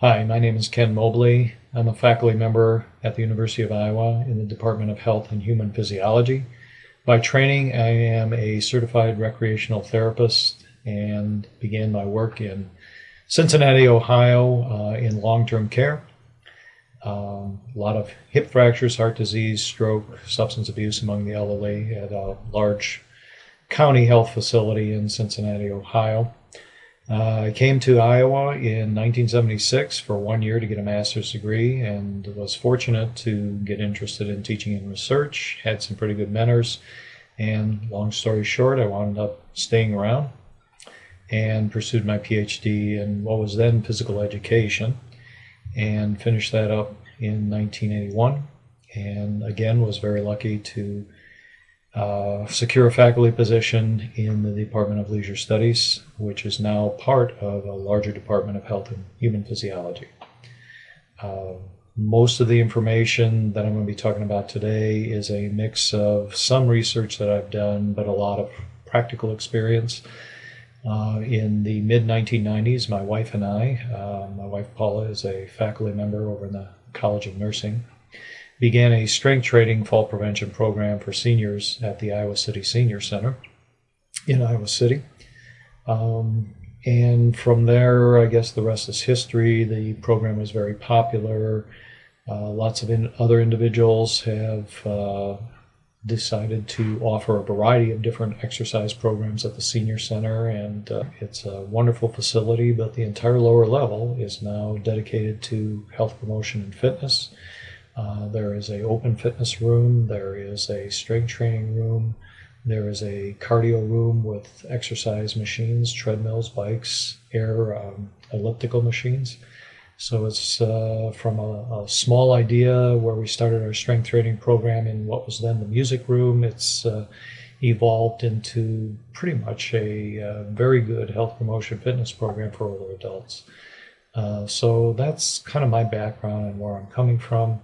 Hi, my name is Ken Mobley. I'm a faculty member at the University of Iowa in the Department of Health and Human Physiology. By training, I am a certified recreational therapist and began my work in Cincinnati, Ohio, in long-term care. A lot of hip fractures, heart disease, stroke, substance abuse among the elderly at a large county health facility in Cincinnati, Ohio. I came to Iowa in 1976 for 1 year to get a master's degree and was fortunate to get interested in teaching and research, had some pretty good mentors, and long story short, I wound up staying around and pursued my PhD in what was then physical education and finished that up in 1981, and again was very lucky to secure a faculty position in the Department of Leisure Studies, which is now part of a larger Department of Health and Human Physiology. Most of the information that I'm going to be talking about today is a mix of some research that I've done, but a lot of practical experience. In the mid-1990s, my wife and my wife Paula is a faculty member over in the College of Nursing, began a strength training fall prevention program for seniors at the Iowa City Senior Center in Iowa City. And from there, I guess the rest is history. The program was very popular. Lots of other individuals have decided to offer a variety of different exercise programs at the Senior Center, and it's a wonderful facility, but the entire lower level is now dedicated to health promotion and fitness. There is an open fitness room, there is a strength training room, there is a cardio room with exercise machines, treadmills, bikes, elliptical machines. So it's from a small idea where we started our strength training program in what was then the music room. It's evolved into pretty much a very good health promotion fitness program for older adults. So that's kind of my background and where I'm coming from,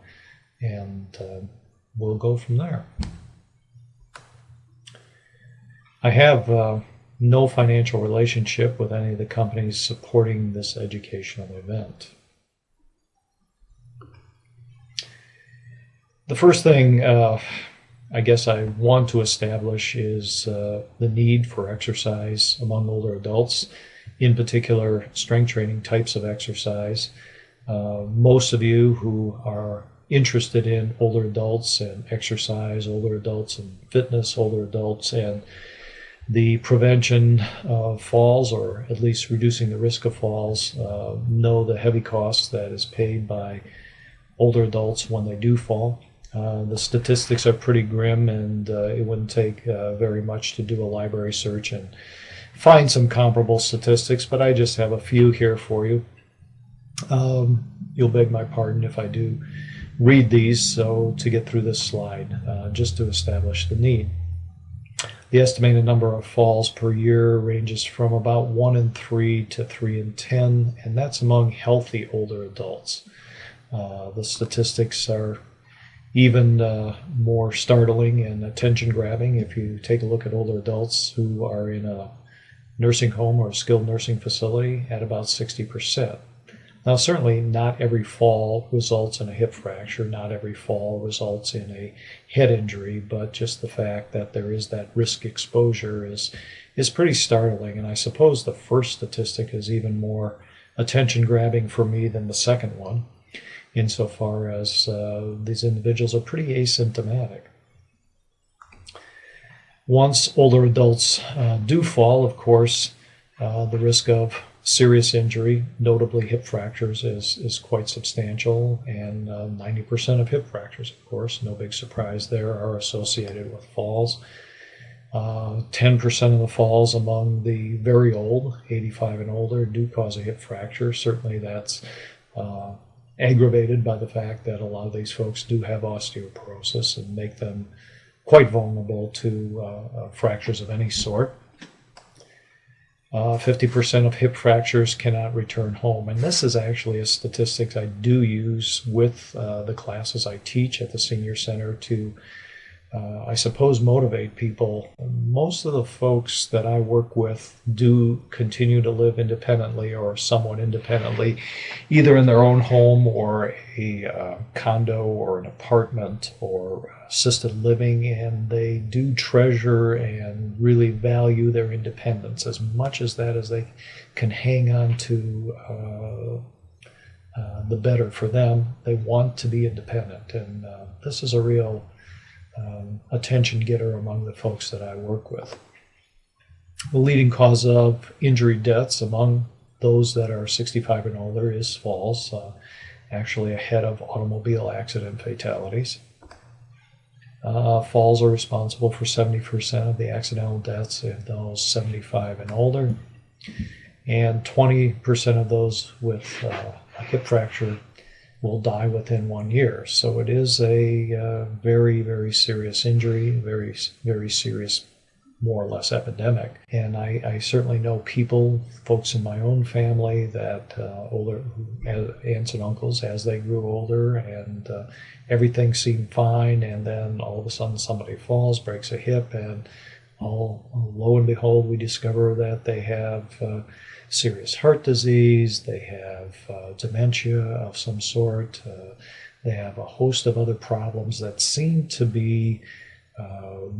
and we'll go from there. I have no financial relationship with any of the companies supporting this educational event. The first thing I guess I want to establish is the need for exercise among older adults, in particular strength training types of exercise. Most of you who are interested in older adults and exercise, older adults and fitness, older adults and the prevention of falls, or at least reducing the risk of falls, know the heavy cost that is paid by older adults when they do fall. The statistics are pretty grim, and it wouldn't take very much to do a library search and find some comparable statistics, but I just have a few here for you. You'll beg my pardon if I do read these, so to get through this slide, just to establish the need. The estimated number of falls per year ranges from about 1 in 3 to 3 in 10, and that's among healthy older adults. The statistics are even more startling and attention-grabbing if you take a look at older adults who are in a nursing home or a skilled nursing facility at about 60%. Now, certainly not every fall results in a hip fracture, not every fall results in a head injury, but just the fact that there is that risk exposure is pretty startling, and I suppose the first statistic is even more attention-grabbing for me than the second one, insofar as these individuals are pretty asymptomatic. Once older adults do fall, of course, the risk of serious injury, notably hip fractures, is quite substantial, and 90% of hip fractures, of course, no big surprise there, are associated with falls. 10% of the falls among the very old, 85 and older, do cause a hip fracture. Certainly that's aggravated by the fact that a lot of these folks do have osteoporosis and make them quite vulnerable to fractures of any sort. 50% of hip fractures cannot return home, and this is actually a statistic I do use with the classes I teach at the Senior Center to I suppose, motivate people. Most of the folks that I work with do continue to live independently or somewhat independently, either in their own home or a condo or an apartment or assisted living, and they do treasure and really value their independence as much as they can hang on to. The better for them. They want to be independent, and this is a real attention getter among the folks that I work with. The leading cause of injury deaths among those that are 65 and older is falls, actually ahead of automobile accident fatalities. Falls are responsible for 70% of the accidental deaths of those 75 and older, and 20% of those with a hip fracture will die within 1 year. So it is a very, very serious injury, very, very serious, more or less epidemic. And I certainly know people, folks in my own family, that older aunts and uncles, as they grew older, and everything seemed fine, and then all of a sudden somebody falls, breaks a hip, and lo and behold, we discover that they have serious heart disease, they have dementia of some sort, they have a host of other problems that seem to be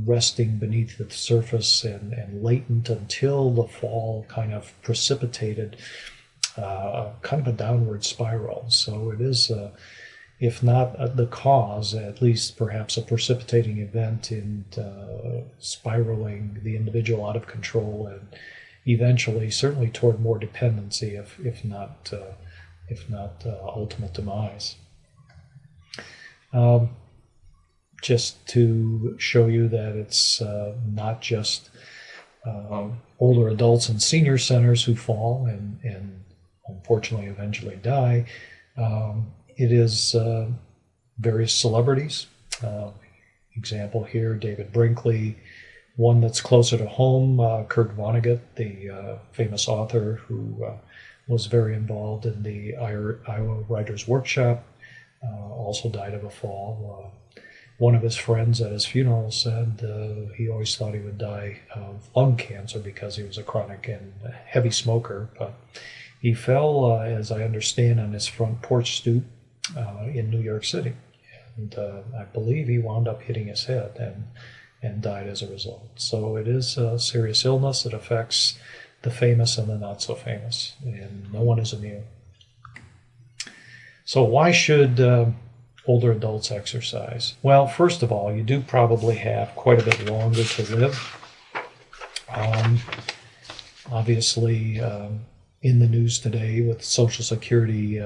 resting beneath the surface and latent until the fall kind of precipitated kind of a downward spiral. So it is, if not the cause, at least perhaps a precipitating event in spiraling the individual out of control and eventually, certainly toward more dependency, if not ultimate demise. Just to show you that it's not just older adults and senior centers who fall and unfortunately eventually die. It is various celebrities. Example here, David Brinkley. One that's closer to home, Kurt Vonnegut, the famous author who was very involved in the Iowa Writers' Workshop, also died of a fall. One of his friends at his funeral said he always thought he would die of lung cancer because he was a chronic and heavy smoker, but he fell, as I understand, on his front porch stoop in New York City. And I believe he wound up hitting his head and died as a result. So it is a serious illness that affects the famous and the not so famous, and no one is immune. So why should older adults exercise? Well, first of all, you do probably have quite a bit longer to live. Obviously, in the news today with Social Security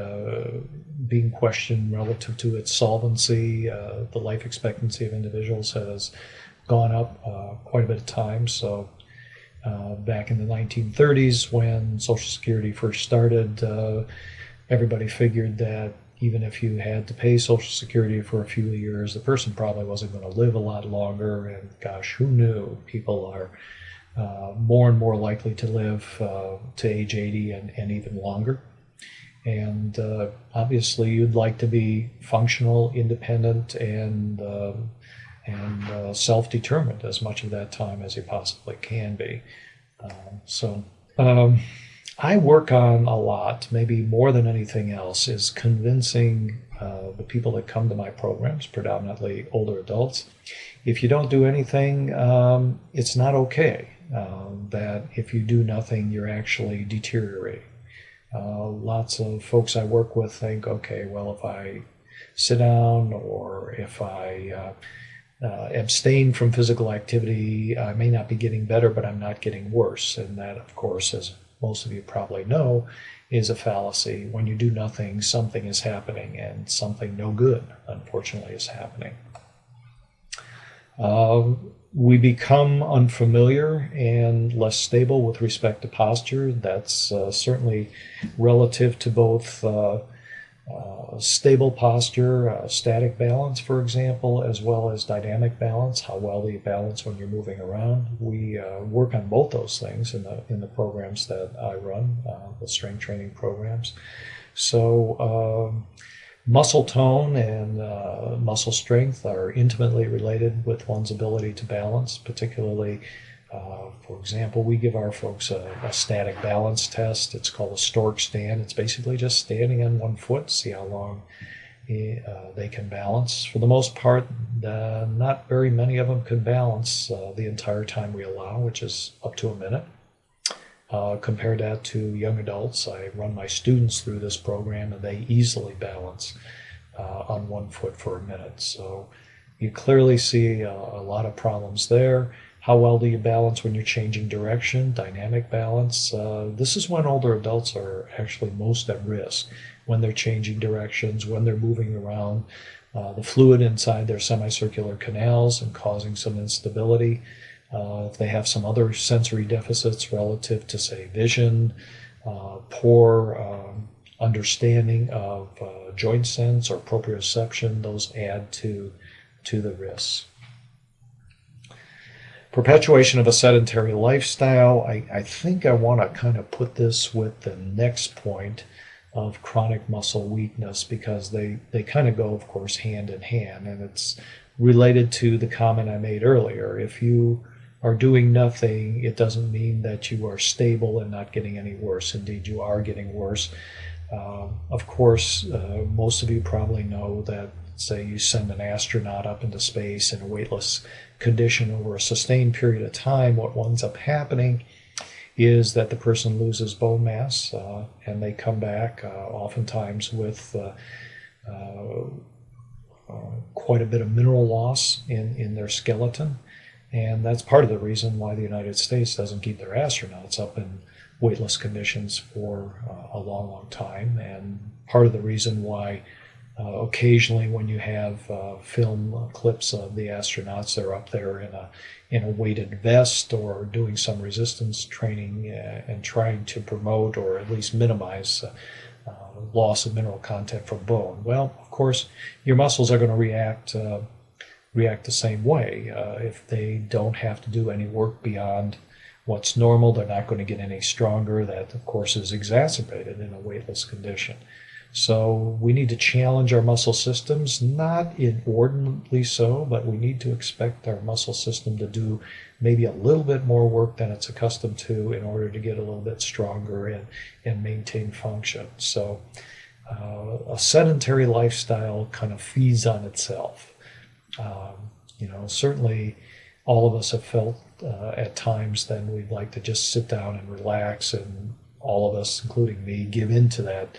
being questioned relative to its solvency, the life expectancy of individuals has gone up quite a bit of time. So back in the 1930s, when Social Security first started, everybody figured that even if you had to pay Social Security for a few years, the person probably wasn't going to live a lot longer. And gosh, who knew? People are more and more likely to live to age 80 and even longer. And obviously, you'd like to be functional, independent, and self-determined as much of that time as you possibly can be. I work on a lot, maybe more than anything else, is convincing the people that come to my programs, predominantly older adults, if you don't do anything, it's not okay. That if you do nothing, you're actually deteriorating. Lots of folks I work with think, okay, well, if I sit down or if I abstain from physical activity, I may not be getting better, but I'm not getting worse. And that, of course, as most of you probably know, is a fallacy. When you do nothing, something is happening, and something no good, unfortunately, is happening. We become unfamiliar and less stable with respect to posture. That's certainly relative to both stable posture, static balance, for example, as well as dynamic balance, how well do you balance when you're moving around. We work on both those things in the programs that I run, the strength training programs. So Muscle tone and muscle strength are intimately related with one's ability to balance, particularly, for example, we give our folks a static balance test. It's called a stork stand. It's basically just standing on one foot, see how long they can balance. For the most part, not very many of them can balance the entire time we allow, which is up to a minute. Compare that to young adults. I run my students through this program and they easily balance on one foot for a minute. So you clearly see a lot of problems there. How well do you balance when you're changing direction? Dynamic balance. This is when older adults are actually most at risk, when they're changing directions, when they're moving around the fluid inside their semicircular canals and causing some instability. If they have some other sensory deficits relative to, say, vision, poor understanding of joint sense or proprioception, those add to the risks. Perpetuation of a sedentary lifestyle. I think I want to kind of put this with the next point of chronic muscle weakness, because they kind of go, of course, hand in hand, and it's related to the comment I made earlier. If you are doing nothing, it doesn't mean that you are stable and not getting any worse. Indeed, you are getting worse. Of course, most of you probably know that, say, you send an astronaut up into space in a weightless condition over a sustained period of time, what winds up happening is that the person loses bone mass and they come back oftentimes with quite a bit of mineral loss in their skeleton. And that's part of the reason why the United States doesn't keep their astronauts up in weightless conditions for a long, long time. And part of the reason why occasionally when you have film clips of the astronauts, they're up there in a weighted vest or doing some resistance training and trying to promote or at least minimize loss of mineral content from bone. Well, of course, your muscles are going to react the same way. If they don't have to do any work beyond what's normal, they're not going to get any stronger. That, of course, is exacerbated in a weightless condition. So we need to challenge our muscle systems, not inordinately so, but we need to expect our muscle system to do maybe a little bit more work than it's accustomed to in order to get a little bit stronger and maintain function. So a sedentary lifestyle kind of feeds on itself. Certainly all of us have felt at times then we'd like to just sit down and relax, and all of us, including me, give in to that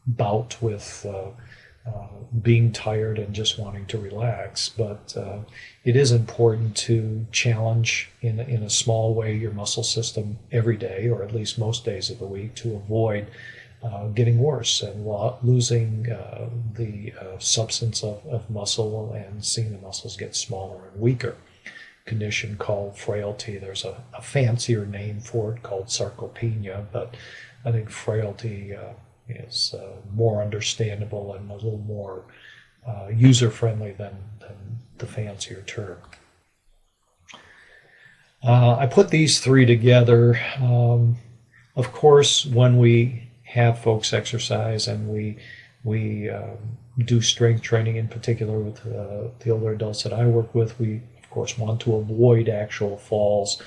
bout with being tired and just wanting to relax. But it is important to challenge in a small way your muscle system every day, or at least most days of the week, to avoid getting worse and losing the substance of muscle and seeing the muscles get smaller and weaker. Condition called frailty. There's a fancier name for it called sarcopenia, but I think frailty is more understandable and a little more user-friendly than the fancier term. I put these three together. Of course, when we have folks exercise and we do strength training in particular with the older adults that I work with, we of course want to avoid actual falls.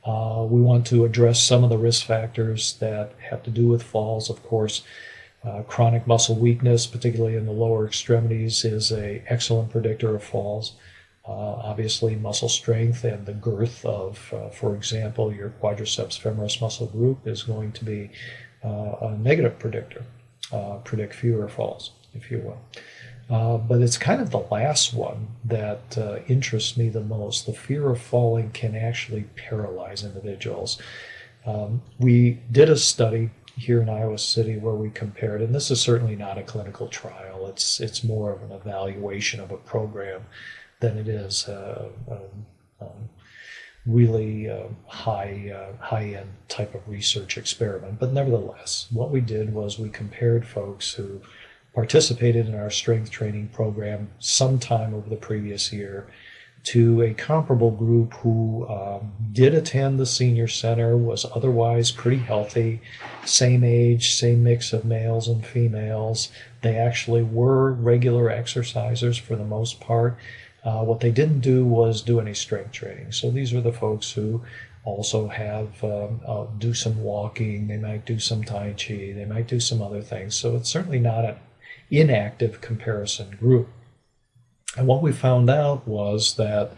We want to address some of the risk factors that have to do with falls. Of course, chronic muscle weakness, particularly in the lower extremities, is an excellent predictor of falls. Obviously, muscle strength and the girth of, for example, your quadriceps femoris muscle group is going to be a negative predictor, predict fewer falls, if you will. But it's kind of the last one that interests me the most. The fear of falling can actually paralyze individuals. We did a study here in Iowa City where we compared, and this is certainly not a clinical trial, it's more of an evaluation of a program than it is really high-end type of research experiment. But nevertheless, what we did was we compared folks who participated in our strength training program sometime over the previous year to a comparable group who did attend the senior center, was otherwise pretty healthy, same age, same mix of males and females. They actually were regular exercisers for the most part. What they didn't do was do any strength training. So these are the folks who also have do some walking, they might do some Tai Chi, they might do some other things. So it's certainly not an inactive comparison group. And what we found out was that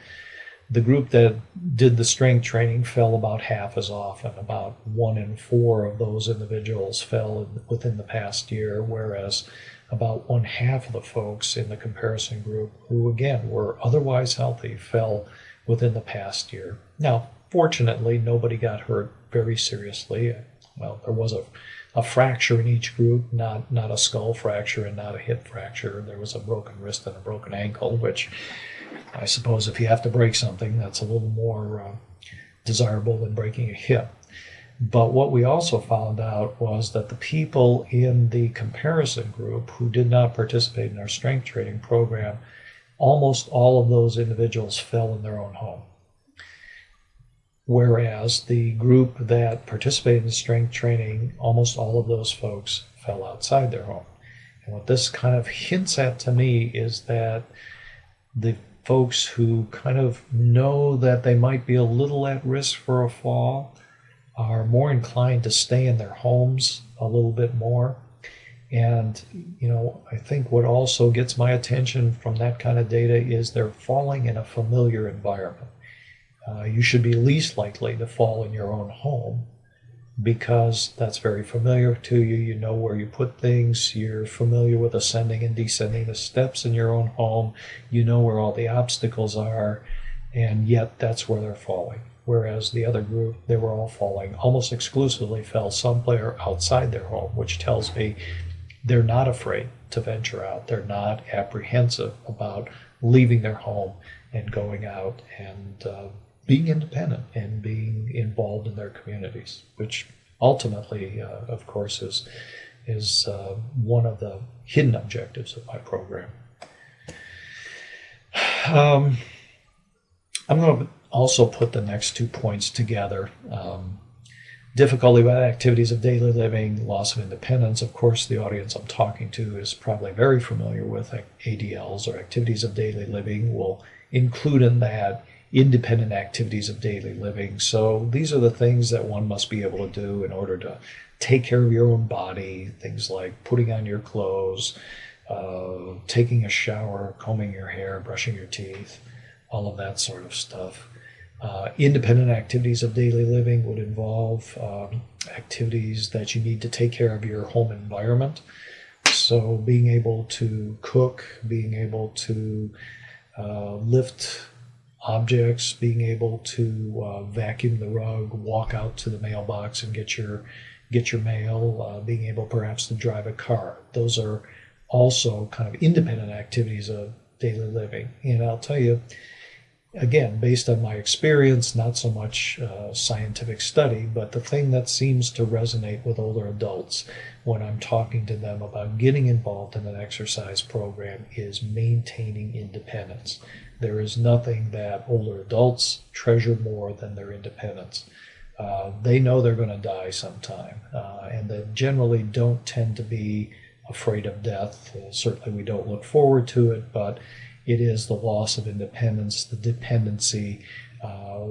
the group that did the strength training fell about half as often. About 1 in 4 of those individuals fell within the past year, whereas about 1/2 of the folks in the comparison group, who again were otherwise healthy, fell within the past year. Now, fortunately, nobody got hurt very seriously. Well, there was a fracture in each group, not a skull fracture and not a hip fracture. There was a broken wrist and a broken ankle, which I suppose if you have to break something, that's a little more desirable than breaking a hip. But what we also found out was that the people in the comparison group who did not participate in our strength training program, almost all of those individuals fell in their own home. Whereas the group that participated in strength training, almost all of those folks fell outside their home. And what this kind of hints at to me is that the folks who kind of know that they might be a little at risk for a fall are more inclined to stay in their homes a little bit more. And, I think what also gets my attention from that kind of data is they're falling in a familiar environment. You should be least likely to fall in your own home because that's very familiar to you. You know where you put things. You're familiar with ascending and descending the steps in your own home. You know where all the obstacles are, and yet that's where they're falling. Whereas the other group, they were all falling, almost exclusively fell somewhere outside their home, which tells me they're not afraid to venture out. They're not apprehensive about leaving their home and going out and being independent and being involved in their communities, which ultimately, of course, is one of the hidden objectives of my program. I'm going to also put the next 2 points together. Difficulty with activities of daily living, loss of independence. Of course, the audience I'm talking to is probably very familiar with ADLs, or activities of daily living. We'll include in that independent activities of daily living. So these are the things that one must be able to do in order to take care of your own body, things like putting on your clothes, taking a shower, combing your hair, brushing your teeth, all of that sort of stuff. Independent activities of daily living would involve activities that you need to take care of your home environment. So being able to cook, being able to lift objects, being able to vacuum the rug, walk out to the mailbox and get your mail, being able perhaps to drive a car. Those are also kind of independent activities of daily living. And I'll tell you, again, based on my experience, not so much scientific study, but the thing that seems to resonate with older adults when I'm talking to them about getting involved in an exercise program is maintaining independence. There is nothing that older adults treasure more than their independence. They know they're going to die sometime, and they generally don't tend to be afraid of death. Certainly we don't look forward to it, but it is the loss of independence, the dependency,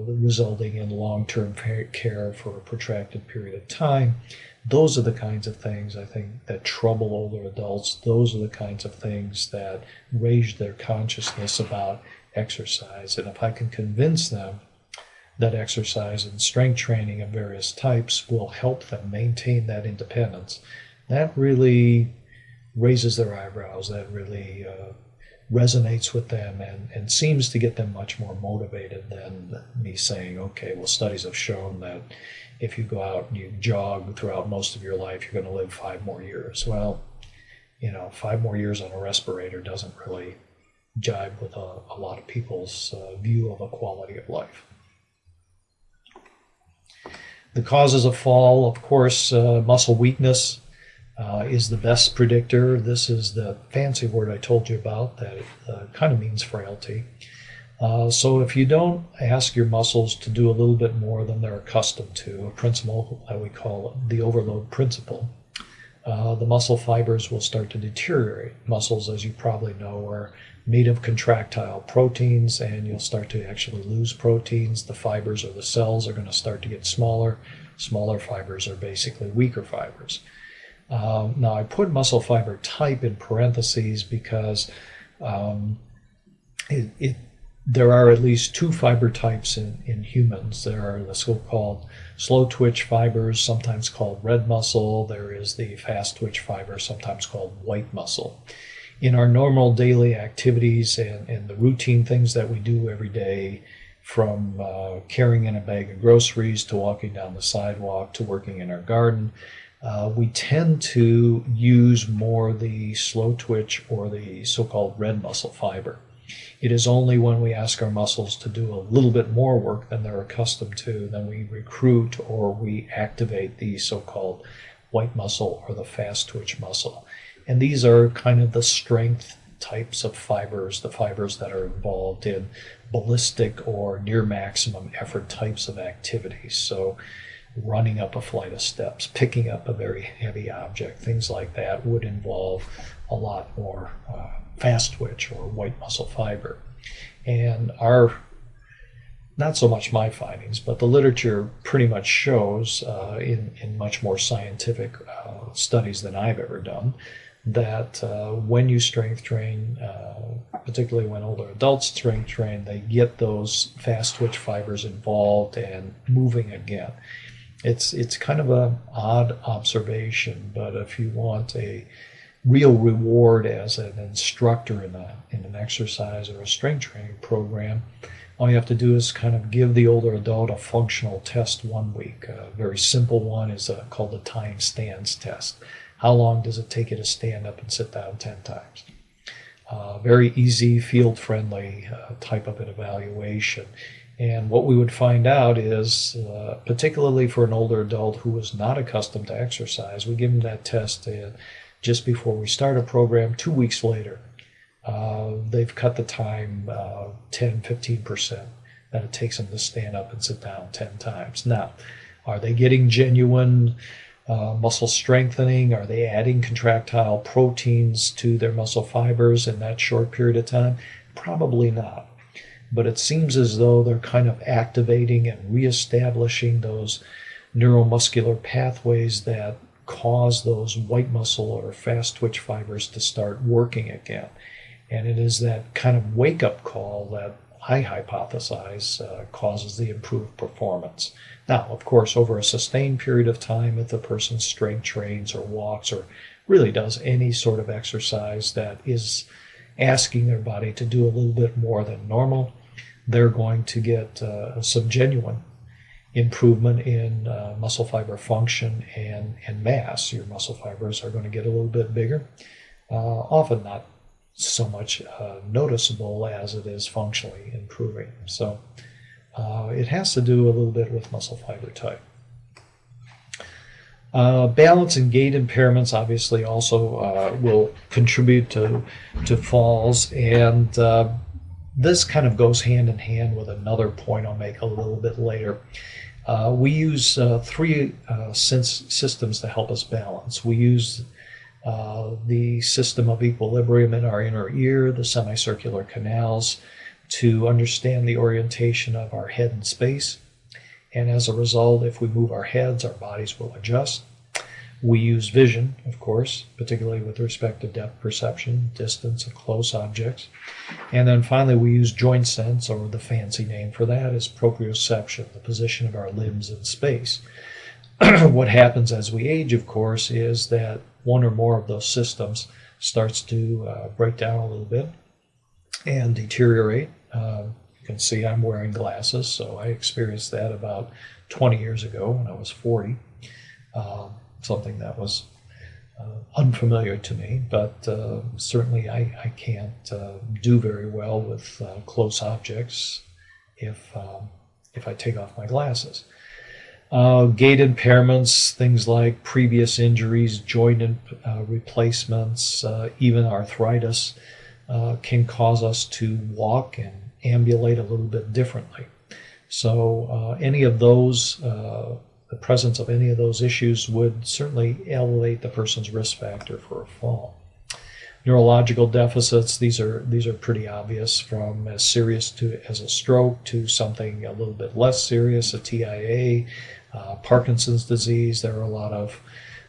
resulting in long-term care for a protracted period of time. Those are the kinds of things, I think, that trouble older adults. Those are the kinds of things that raise their consciousness about exercise. And if I can convince them that exercise and strength training of various types will help them maintain that independence, that really raises their eyebrows. That really resonates with them and seems to get them much more motivated than me saying, okay, well, studies have shown that if you go out and you jog throughout most of your life, you're going to live 5 more years. Well, 5 more years on a respirator doesn't really jibe with a lot of people's view of a quality of life. The causes of fall, of course, muscle weakness is the best predictor. This is the fancy word I told you about that kind of means frailty. So if you don't ask your muscles to do a little bit more than they're accustomed to, a principle that we call the overload principle, the muscle fibers will start to deteriorate. Muscles, as you probably know, are made of contractile proteins, and you'll start to actually lose proteins. The fibers or the cells are going to start to get smaller. Smaller fibers are basically weaker fibers. Now, I put muscle fiber type in parentheses because there are at least two fiber types in humans. There are the so-called slow twitch fibers, sometimes called red muscle. There is the fast twitch fiber, sometimes called white muscle. In our normal daily activities and the routine things that we do every day, from carrying in a bag of groceries to walking down the sidewalk to working in our garden, we tend to use more the slow twitch or the so-called red muscle fiber. It is only when we ask our muscles to do a little bit more work than they're accustomed to, then we recruit or we activate the so-called white muscle or the fast twitch muscle. And these are kind of the strength types of fibers, the fibers that are involved in ballistic or near maximum effort types of activities. So running up a flight of steps, picking up a very heavy object, things like that would involve a lot more fast twitch or white muscle fiber. And not so much my findings, but the literature pretty much shows in much more scientific studies than I've ever done, that when you strength train, particularly when older adults strength train, they get those fast twitch fibers involved and moving again. It's kind of an odd observation, but if you want a real reward as an instructor in an exercise or a strength training program, all you have to do is kind of give the older adult a functional test 1 week. A very simple one is called the time stands test. How long does it take you to stand up and sit down 10 times? Very easy, field-friendly type of an evaluation. And what we would find out is, particularly for an older adult who is not accustomed to exercise, we give them that test just before we start a program. 2 weeks later, they've cut the time 10-15% that it takes them to stand up and sit down 10 times. Now, are they getting genuine muscle strengthening? Are they adding contractile proteins to their muscle fibers in that short period of time? Probably not. But it seems as though they're kind of activating and reestablishing those neuromuscular pathways that cause those white muscle or fast twitch fibers to start working again. And it is that kind of wake-up call that I hypothesize causes the improved performance. Now, of course, over a sustained period of time, if the person strength trains or walks or really does any sort of exercise that is asking their body to do a little bit more than normal, they're going to get some genuine improvement in muscle fiber function and mass. Your muscle fibers are going to get a little bit bigger, often not so much noticeable as it is functionally improving. So it has to do a little bit with muscle fiber type. Balance and gait impairments obviously also will contribute to falls, and this kind of goes hand in hand with another point I'll make a little bit later. We use three systems to help us balance. We use the system of equilibrium in our inner ear, the semicircular canals, to understand the orientation of our head in space. And as a result, if we move our heads, our bodies will adjust. We use vision, of course, particularly with respect to depth perception, distance of close objects. And then finally, we use joint sense, or the fancy name for that is proprioception, the position of our limbs in space. What happens as we age, of course, is that one or more of those systems starts to break down a little bit and deteriorate. You can see I'm wearing glasses, so I experienced that about 20 years ago when I was 40. Something that was unfamiliar to me, but certainly I can't do very well with close objects if I take off my glasses. Gait impairments, things like previous injuries, joint replacements, even arthritis can cause us to walk ambulate a little bit differently. So any of those, the presence of any of those issues would certainly elevate the person's risk factor for a fall. Neurological deficits, these are pretty obvious, from as serious as a stroke to something a little bit less serious, a TIA, Parkinson's disease. There are a lot of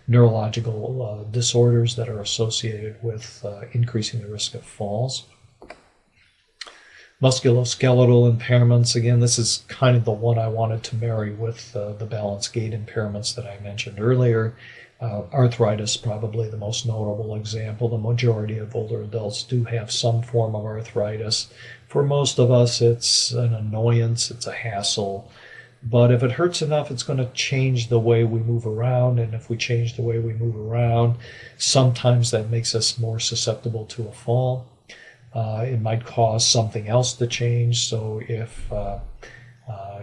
neurological disorders that are associated with increasing the risk of falls. Musculoskeletal impairments, again, this is kind of the one I wanted to marry with the balance gait impairments that I mentioned earlier. Arthritis, probably the most notable example. The majority of older adults do have some form of arthritis. For most of us, it's an annoyance, it's a hassle. But if it hurts enough, it's going to change the way we move around. And if we change the way we move around, sometimes that makes us more susceptible to a fall. It might cause something else to change. So if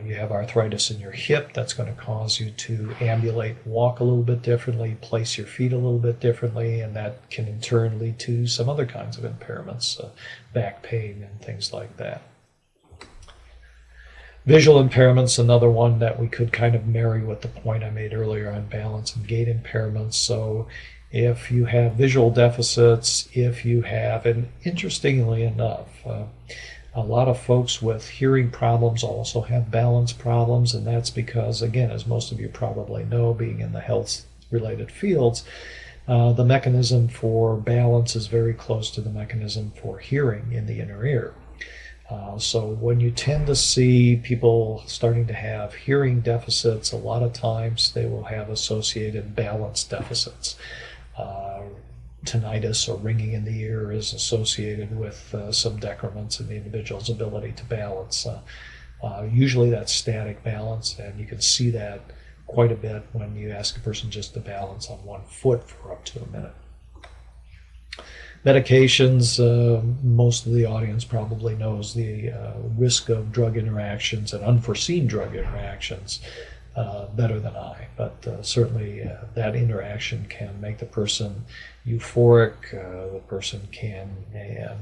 you have arthritis in your hip, that's going to cause you to ambulate, walk a little bit differently, place your feet a little bit differently, and that can in turn lead to some other kinds of impairments, back pain and things like that. Visual impairments, another one that we could kind of marry with the point I made earlier on balance and gait impairments. So if you have visual deficits, if you have, and interestingly enough, a lot of folks with hearing problems also have balance problems, and that's because, again, as most of you probably know, being in the health-related fields, the mechanism for balance is very close to the mechanism for hearing in the inner ear. So when you tend to see people starting to have hearing deficits, a lot of times they will have associated balance deficits. Tinnitus or ringing in the ear is associated with some decrements in the individual's ability to balance. Usually that's static balance, and you can see that quite a bit when you ask a person just to balance on one foot for up to a minute. Medications, most of the audience probably knows the risk of drug interactions and unforeseen drug interactions better than I, but certainly that interaction can make the person euphoric. The person can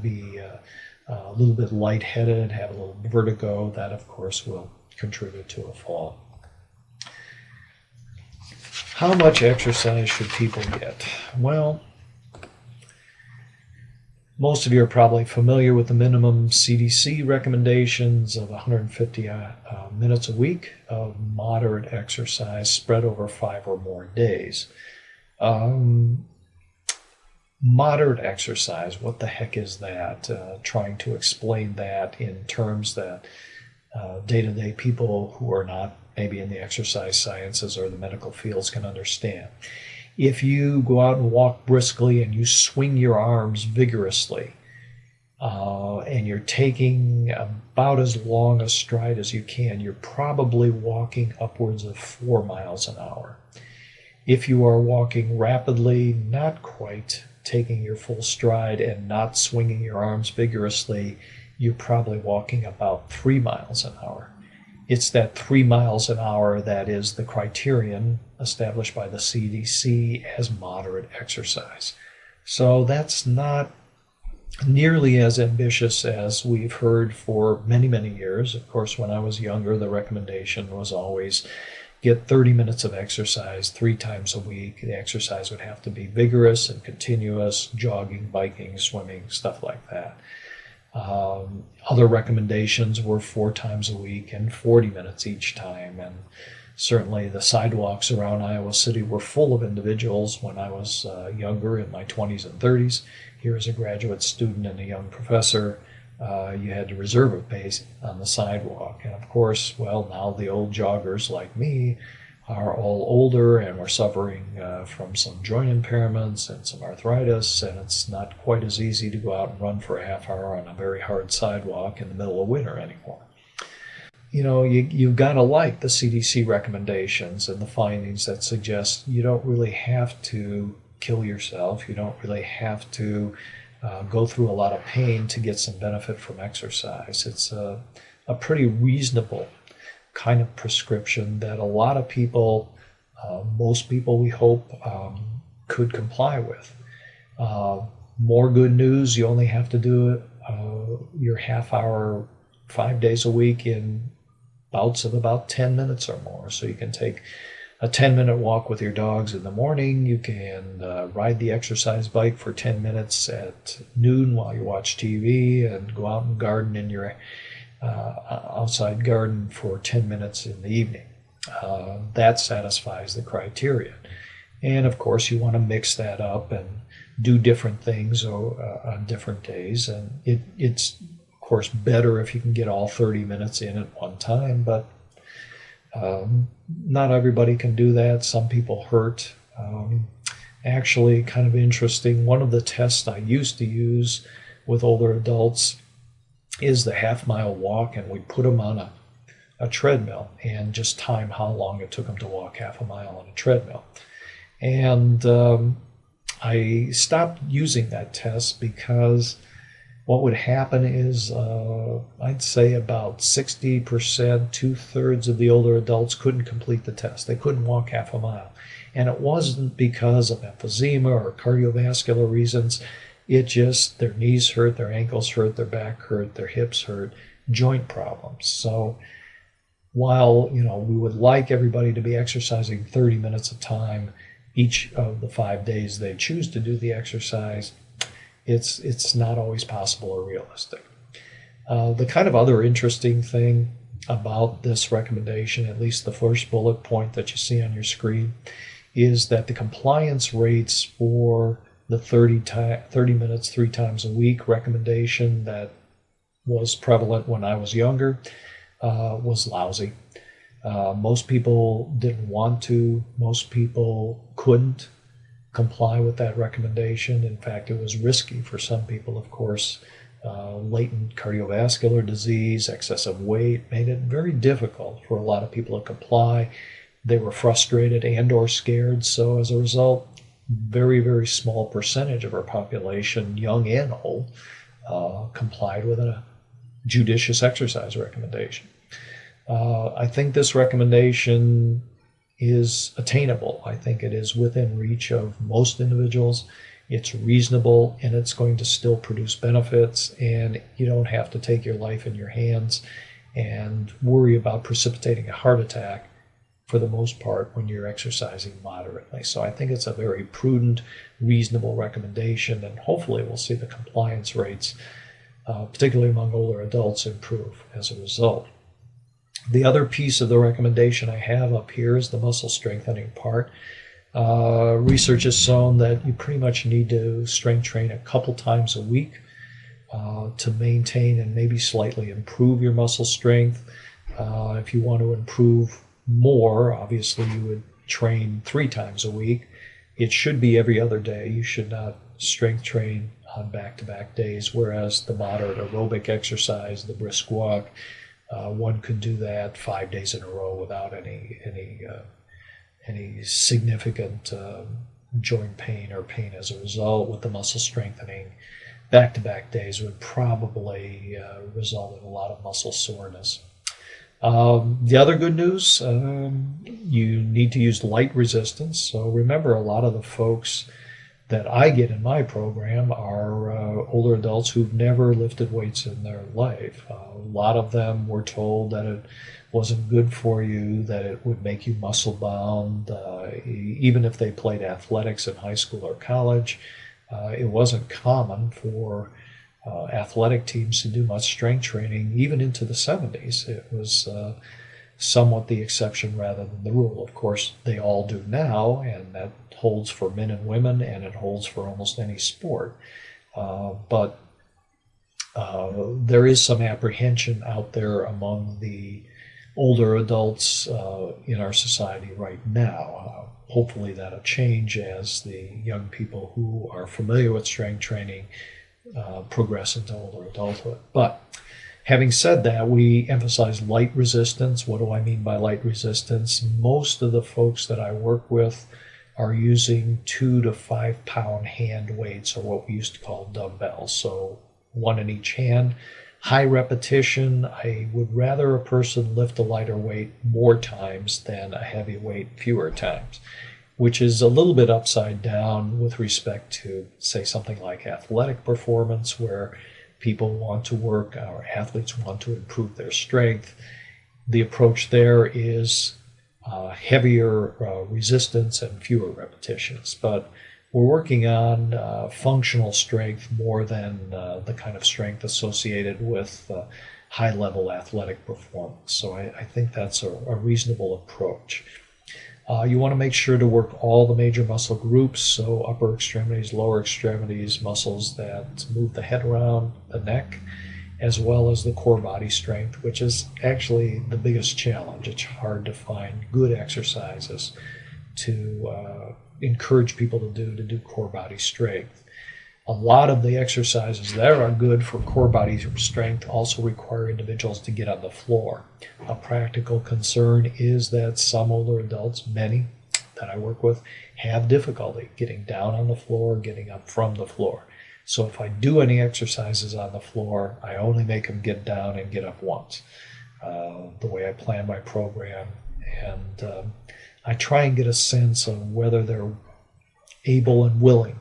be a little bit lightheaded, have a little vertigo. That, of course, will contribute to a fall. How much exercise should people get? Well, most of you are probably familiar with the minimum CDC recommendations of 150 minutes a week of moderate exercise spread over 5 or more days. Moderate exercise, what the heck is that? Trying to explain that in terms that day-to-day people who are not maybe in the exercise sciences or the medical fields can understand. If you go out and walk briskly and you swing your arms vigorously, and you're taking about as long a stride as you can, you're probably walking upwards of 4 miles an hour. If you are walking rapidly, not quite taking your full stride and not swinging your arms vigorously, you're probably walking about 3 miles an hour. It's that 3 miles an hour that is the criterion established by the CDC as moderate exercise. So that's not nearly as ambitious as we've heard for many, many years. Of course, when I was younger, the recommendation was always get 30 minutes of exercise 3 times a week. The exercise would have to be vigorous and continuous, jogging, biking, swimming, stuff like that. Other recommendations were 4 times a week and 40 minutes each time. And certainly the sidewalks around Iowa City were full of individuals when I was younger, in my 20s and 30s. Here as a graduate student and a young professor, you had to reserve a space on the sidewalk. And of course, well, now the old joggers like me are all older and we're suffering from some joint impairments and some arthritis, and it's not quite as easy to go out and run for a half hour on a very hard sidewalk in the middle of winter anymore. You know, you've got to like the CDC recommendations and the findings that suggest you don't really have to kill yourself. You don't really have to go through a lot of pain to get some benefit from exercise. It's a pretty reasonable kind of prescription that a lot of people, most people we hope, could comply with. More good news, you only have to do it your half hour 5 days a week in bouts of about 10 minutes or more. So you can take a 10-minute walk with your dogs in the morning. You can ride the exercise bike for 10 minutes at noon while you watch TV, and go out and garden in your outside garden for 10 minutes in the evening. That satisfies the criteria. And of course, you want to mix that up and do different things on different days. And it's, of course, better if you can get all 30 minutes in at one time, but not everybody can do that. Some people hurt. Actually, kind of interesting, one of the tests I used to use with older adults is the half-mile walk, and we put them on a treadmill and just time how long it took them to walk half a mile on a treadmill. And I stopped using that test because what would happen is I'd say about 60%, 2/3 of the older adults couldn't complete the test. They couldn't walk half a mile. And it wasn't because of emphysema or cardiovascular reasons. It just, their knees hurt, their ankles hurt, their back hurt, their hips hurt, joint problems. So while, we would like everybody to be exercising 30 minutes a time each of the 5 days they choose to do the exercise, it's not always possible or realistic. The kind of other interesting thing about this recommendation, at least the first bullet point that you see on your screen, is that the compliance rates for the 30 minutes 3 times a week recommendation that was prevalent when I was younger was lousy. Most people didn't want to. Most people couldn't comply with that recommendation. In fact, it was risky for some people, of course. Latent cardiovascular disease, excessive weight made it very difficult for a lot of people to comply. They were frustrated and or scared. So as a result, very, very small percentage of our population, young and old, complied with a judicious exercise recommendation. I think this recommendation is attainable. I think it is within reach of most individuals. It's reasonable, and it's going to still produce benefits, and you don't have to take your life in your hands and worry about precipitating a heart attack for the most part when you're exercising moderately. So I think it's a very prudent, reasonable recommendation, and hopefully we'll see the compliance rates, particularly among older adults, improve as a result. The other piece of the recommendation I have up here is the muscle strengthening part. Research has shown that you pretty much need to strength train a couple times a week to maintain and maybe slightly improve your muscle strength. If you want to improve more, obviously you would train 3 times a week. It should be every other day. You should not strength train on back-to-back days, whereas the moderate aerobic exercise, the brisk walk, one could do that 5 days in a row without any significant joint pain or pain as a result. With the muscle strengthening, back-to-back days would probably result in a lot of muscle soreness. The other good news, you need to use light resistance. So remember, a lot of the folks that I get in my program are older adults who've never lifted weights in their life. A lot of them were told that it wasn't good for you, that it would make you muscle bound. Even if they played athletics in high school or college, it wasn't common for athletic teams to do much strength training, even into the 70s. It was somewhat the exception rather than the rule. Of course, they all do now, and that holds for men and women, and it holds for almost any sport. But there is some apprehension out there among the older adults in our society right now. Hopefully that'll change as the young people who are familiar with strength training progress into older adulthood. But having said that, we emphasize light resistance. What do I mean by light resistance? Most of the folks that I work with are using 2 to 5 pound hand weights, or what we used to call dumbbells. So 1 in each hand. High repetition. I would rather a person lift a lighter weight more times than a heavy weight fewer times, which is a little bit upside down with respect to, say, something like athletic performance, where people want to work, our athletes want to improve their strength, the approach there is heavier resistance and fewer repetitions. But we're working on functional strength more than the kind of strength associated with high-level athletic performance. So I think that's a reasonable approach. You want to make sure to work all the major muscle groups, so upper extremities, lower extremities, muscles that move the head around, the neck, as well as the core body strength, which is actually the biggest challenge. It's hard to find good exercises to encourage people to do core body strength. A lot of the exercises that are good for core body strength also require individuals to get on the floor. A practical concern is that some older adults, many that I work with, have difficulty getting down on the floor, getting up from the floor. So if I do any exercises on the floor, I only make them get down and get up once, the way I plan my program. And I try and get a sense of whether they're able and willing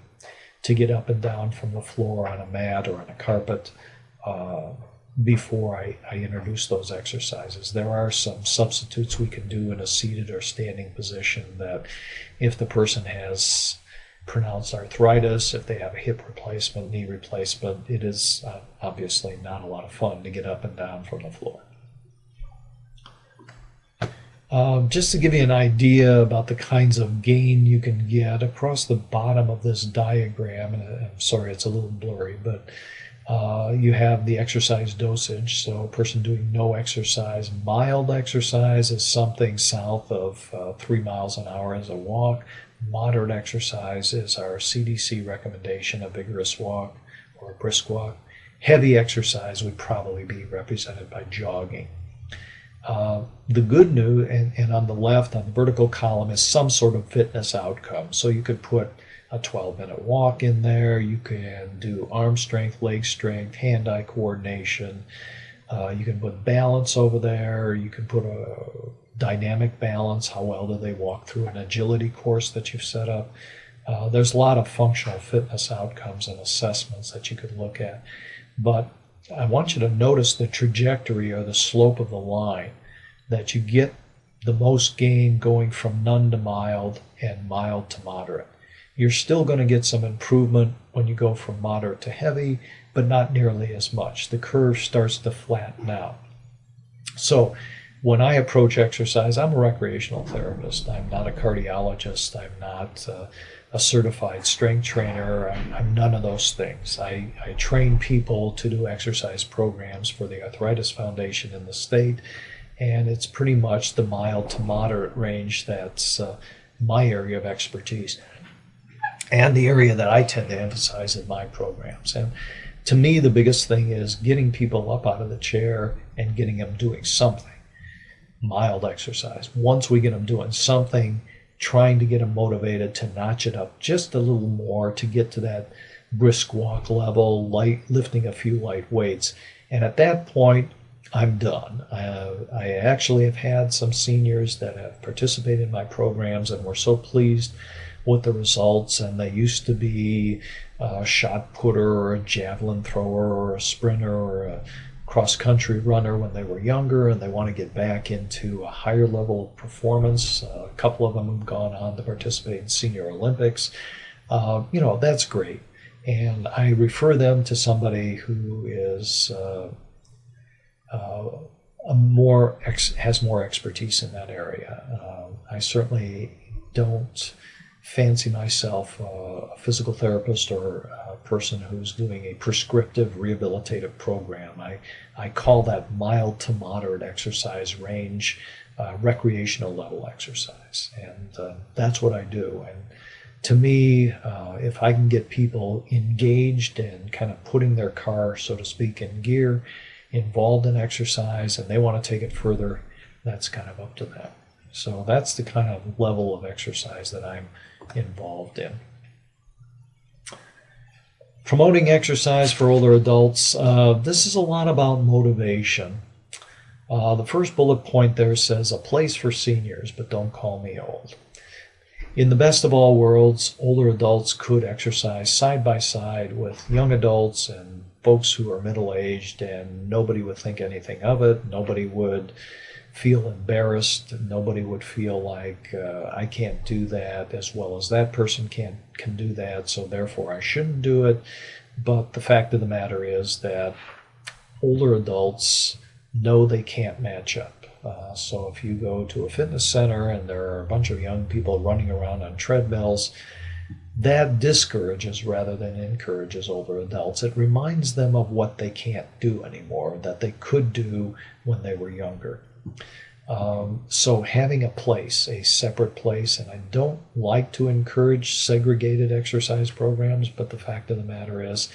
to get up and down from the floor on a mat or on a carpet before I introduce those exercises. There are some substitutes we can do in a seated or standing position that if the person has pronounced arthritis, if they have a hip replacement, knee replacement, it is obviously not a lot of fun to get up and down from the floor. Just to give you an idea about the kinds of gain you can get, across the bottom of this diagram, and I'm sorry it's a little blurry, but you have the exercise dosage. So a person doing no exercise, mild exercise is something south of 3 miles an hour as a walk. Moderate exercise is our CDC recommendation, a vigorous walk or a brisk walk. Heavy exercise would probably be represented by jogging. The good news, and on the left, on the vertical column, is some sort of fitness outcome. So you could put a 12-minute walk in there. You can do arm strength, leg strength, hand-eye coordination. You can put balance over there. You can put a dynamic balance. How well do they walk through an agility course that you've set up? There's a lot of functional fitness outcomes and assessments that you could look at. But I want you to notice the trajectory or the slope of the line, that you get the most gain going from none to mild and mild to moderate. You're still going to get some improvement when you go from moderate to heavy, but not nearly as much. The curve starts to flatten out. So when I approach exercise, I'm a recreational therapist. I'm not a cardiologist. I'm not a certified strength trainer. I'm none of those things. I train people to do exercise programs for the Arthritis Foundation in the state, and it's pretty much the mild to moderate range that's my area of expertise and the area that I tend to emphasize in my programs. And to me, the biggest thing is getting people up out of the chair and getting them doing something. Mild exercise. Once we get them doing something, trying to get them motivated to notch it up just a little more to get to that brisk walk level, lifting a few light weights. And at that point, I'm done. I actually have had some seniors that have participated in my programs and were so pleased with the results, and they used to be a shot putter or a javelin thrower or a sprinter or a cross-country runner when they were younger, and they want to get back into a higher level of performance. A couple of them have gone on to participate in Senior Olympics. That's great. And I refer them to somebody who is has more expertise in that area. I certainly don't fancy myself a physical therapist or a person who's doing a prescriptive rehabilitative program. I call that mild to moderate exercise range, recreational level exercise. And that's what I do. And to me, if I can get people engaged and kind of putting their car, so to speak, in gear, involved in exercise, and they want to take it further, that's kind of up to them. So that's the kind of level of exercise that I'm involved in. Promoting exercise for older adults. This is a lot about motivation. The first bullet point there says, a place for seniors, but don't call me old. In the best of all worlds, older adults could exercise side by side with young adults and folks who are middle aged, and nobody would think anything of it. Nobody would feel embarrassed. Nobody would feel like I can't do that as well as that person can do that, so therefore I shouldn't do it. But the fact of the matter is that older adults know they can't match up. So if you go to a fitness center and there are a bunch of young people running around on treadmills, that discourages rather than encourages older adults. It reminds them of what they can't do anymore, that they could do when they were younger. So having a place, a separate place, and I don't like to encourage segregated exercise programs, but the fact of the matter is,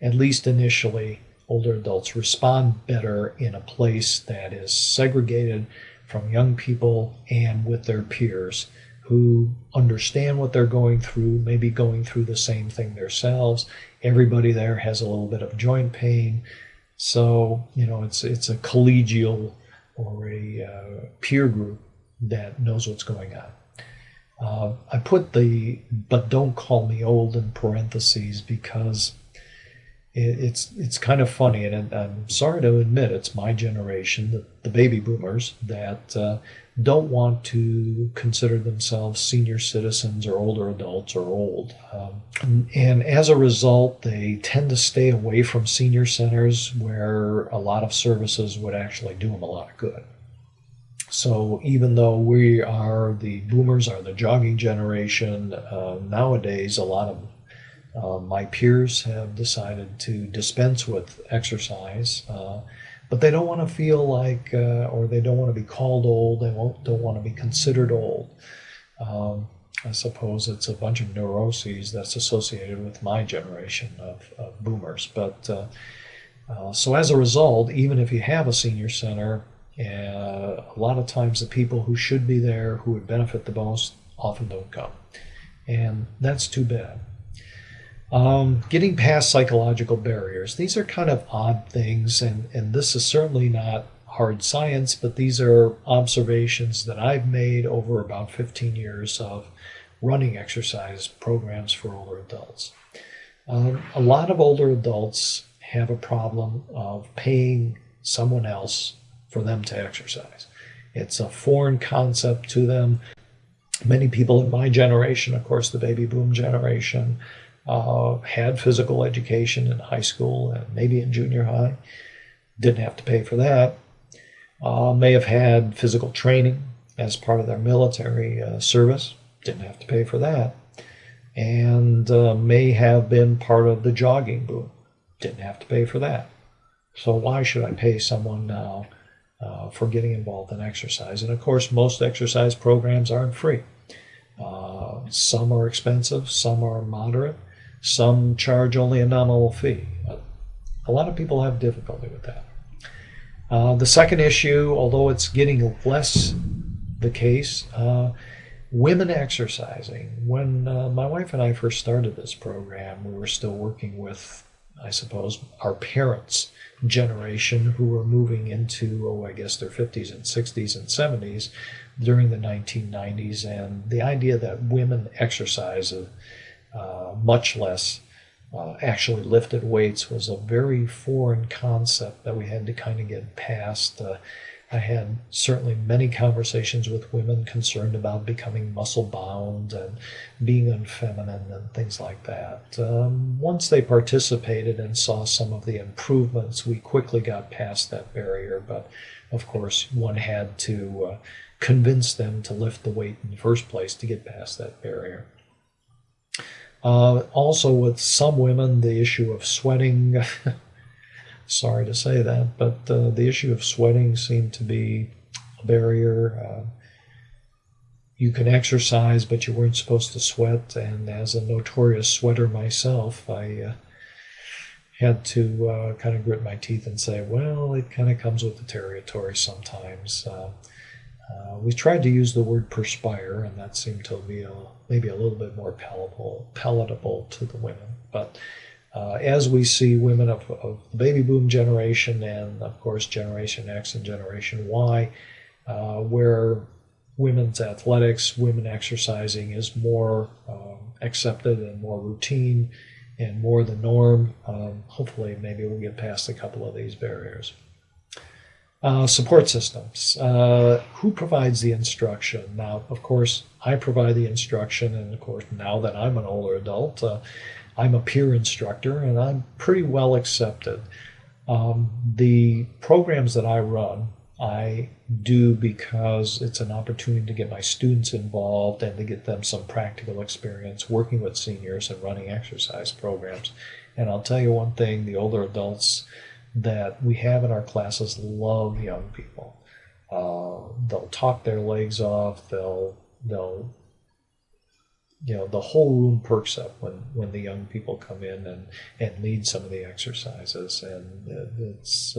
at least initially, older adults respond better in a place that is segregated from young people and with their peers who understand what they're going through, maybe going through the same thing themselves. Everybody there has a little bit of joint pain. So, it's a collegial or a peer group that knows what's going on. I put the "but don't call me old" in parentheses because it's kind of funny, and I'm sorry to admit it's my generation, the baby boomers, that don't want to consider themselves senior citizens or older adults or old. And as a result, they tend to stay away from senior centers where a lot of services would actually do them a lot of good. So even though the boomers are the jogging generation, nowadays a lot of my peers have decided to dispense with exercise, but they don't want to feel like, or they don't want to be called old. They don't want to be considered old. I suppose it's a bunch of neuroses that's associated with my generation of boomers. But so as a result, even if you have a senior center, a lot of times the people who should be there, who would benefit the most, often don't come. And that's too bad. Getting past psychological barriers. These are kind of odd things, and this is certainly not hard science, but these are observations that I've made over about 15 years of running exercise programs for older adults. A lot of older adults have a problem of paying someone else for them to exercise. It's a foreign concept to them. Many people in my generation, of course, the baby boom generation, had physical education in high school and maybe in junior high. Didn't have to pay for that. May have had physical training as part of their military service. Didn't have to pay for that. And may have been part of the jogging boom. Didn't have to pay for that. So why should I pay someone now for getting involved in exercise? And of course, most exercise programs aren't free. Some are expensive, some are moderate, some charge only a nominal fee. A lot of people have difficulty with that. The second issue, although it's getting less the case, women exercising. When my wife and I first started this program, we were still working with, I suppose, our parents' generation who were moving into, I guess, their 50s and 60s and 70s during the 1990s. And the idea that women exercise much less actually lifted weights was a very foreign concept that we had to kind of get past. I had certainly many conversations with women concerned about becoming muscle-bound and being unfeminine and things like that. Once they participated and saw some of the improvements, we quickly got past that barrier. But of course, one had to convince them to lift the weight in the first place to get past that barrier. Also, with some women, the issue of sweating, sorry to say that, but the issue of sweating seemed to be a barrier. You can exercise, but you weren't supposed to sweat. And as a notorious sweater myself, I had to kind of grit my teeth and say, well, it kind of comes with the territory sometimes. We tried to use the word perspire, and that seemed to be maybe a little bit more palatable to the women. But as we see women of the baby boom generation and, of course, Generation X and Generation Y, where women's athletics, women exercising is more accepted and more routine and more the norm. Hopefully, maybe we'll get past a couple of these barriers. Support systems. Who provides the instruction? Now, of course, I provide the instruction, and of course, now that I'm an older adult, I'm a peer instructor, and I'm pretty well accepted. The programs that I run, I do because it's an opportunity to get my students involved and to get them some practical experience working with seniors and running exercise programs. And I'll tell you one thing, the older adults that we have in our classes love young people. They'll talk their legs off. The whole room perks up when the young people come in and lead some of the exercises, and it's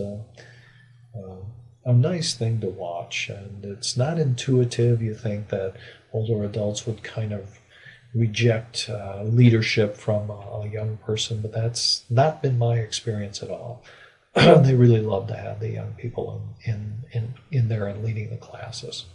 a nice thing to watch. And it's not intuitive. You think that older adults would kind of reject leadership from a young person, but that's not been my experience at all. They really love to have the young people in there and leading the classes.